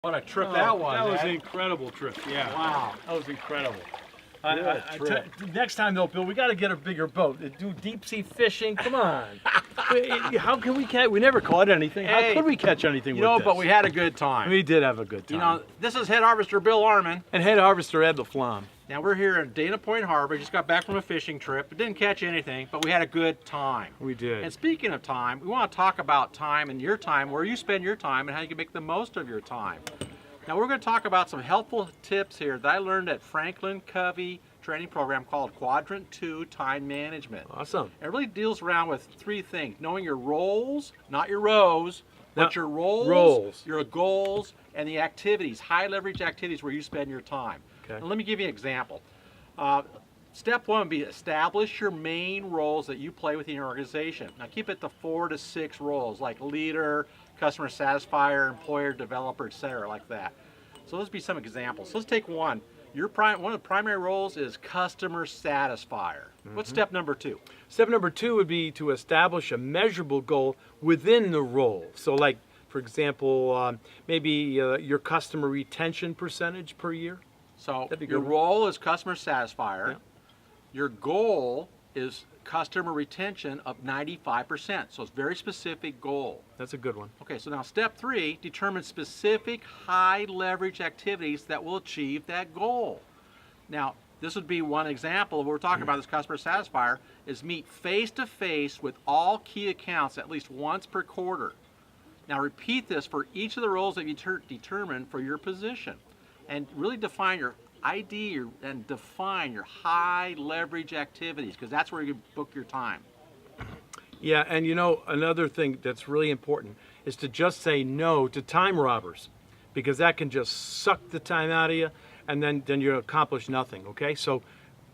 What a trip that was. That was eh? an incredible trip, yeah. Wow. That was incredible. Trip. Next time though, Bill, we got to get a bigger boat. Do deep sea fishing. Come on. How can we catch? We never caught anything. How Hey, could we catch anything You with know, this? but we had a good time. We did have a good time. You know, this is Head Harvester Bill Arman. And head harvester Ed LaFlamme. Now we're here in Dana Point Harbor. Just got back from a fishing trip. Didn't catch anything, but we had a good time. We did. And speaking of time, we want to talk about time and your time, where you spend your time, and how you can make the most of your time. Now we're going to talk about some helpful tips here that I learned at Franklin Covey training program called Quadrant 2 Time Management. Awesome. It really deals around with three things: knowing your roles, not your rows, but your roles, your goals, and the activities, high leverage activities where you spend your time. Okay. And let me give you an example. Step one would be establish your main roles that you play within your organization. Now keep it to 4 to 6 roles, like leader, customer satisfier, employer, developer, etc., like that. So let's be some examples. So let's take one. One of the primary roles is customer satisfier. What's step number 2? Step number 2 would be to establish a measurable goal within the role. So like, for example, maybe your customer retention percentage per year. So your role is customer satisfier. Yeah. Your goal is customer retention of 95%. So it's a very specific goal. That's a good one. Okay, so now step 3, determine specific high leverage activities that will achieve that goal. Now, this would be one example of what we're talking about, this customer satisfier, is meet face to face with all key accounts at least once per quarter. Now repeat this for each of the roles that you determine for your position. And really define your ID and define your high leverage activities, because that's where you book your time. Yeah, and you know, another thing that's really important is to just say no to time robbers, because that can just suck the time out of you, and then you accomplish nothing, okay? So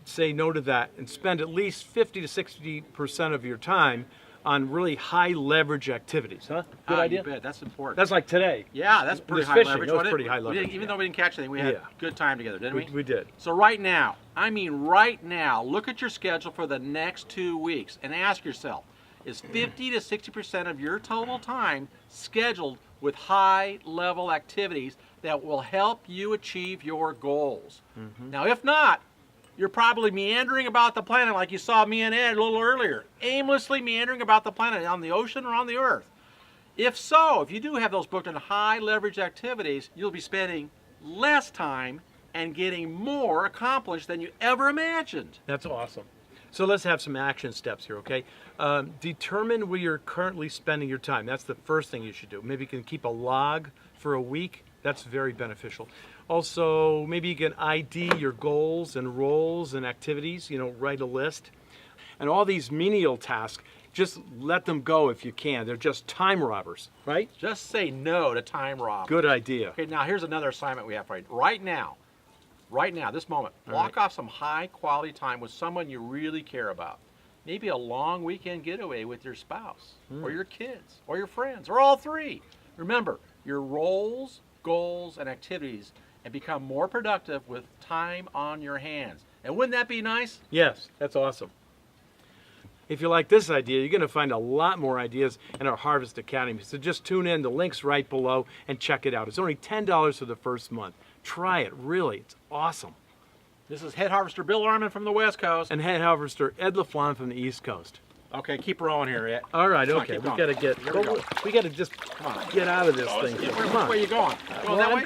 say no to that and spend at least 50 to 60% of your time on really high leverage activities, huh? Good idea? You bet. That's important. That's like today. Yeah, that's pretty This high fishing, leverage. that was wasn't it? pretty high leverage, Even though we didn't catch anything, we had Yeah. good time together, didn't we? We did. So right now, I mean right now, look at your schedule for the next 2 weeks and ask yourself, is 50 to 60% of your total time scheduled with high level activities that will help you achieve your goals? Now, if not, you're probably meandering about the planet like you saw me and Ed a little earlier, aimlessly meandering about the planet on the ocean or on the earth. If so, if you do have those booked in high leverage activities, you'll be spending less time and getting more accomplished than you ever imagined. That's awesome. So let's have some action steps here, okay? Determine where you're currently spending your time. That's the first thing you should do. Maybe you can keep a log for a week. That's very beneficial. Also, maybe you can ID your goals and roles and activities, you know, write a list. And all these menial tasks, just let them go if you can. They're just time robbers, right? Just say no to time robbers. Good idea. Okay, now here's another assignment we have for you. Right now, this moment, block off some high quality time with someone you really care about. Maybe a long weekend getaway with your spouse, or your kids, or your friends, or all three. Remember, your roles, goals, and activities, and become more productive with time on your hands. And wouldn't that be nice? Yes, that's awesome. If you like this idea, you're going to find a lot more ideas in our Harvest Academy. So just tune in, the link's right below, and check it out. It's only $10 for the first month. Try it, really. It's awesome. This is Head Harvester Bill Arman from the West Coast. And Head Harvester Ed LaFlamme from the East Coast. Okay, keep rowing here, Ed. All right, Come on, okay. keep We going. got to get. Here we go. We got to just get out of this thing. Which Come on. way are you going? Going that way? I'm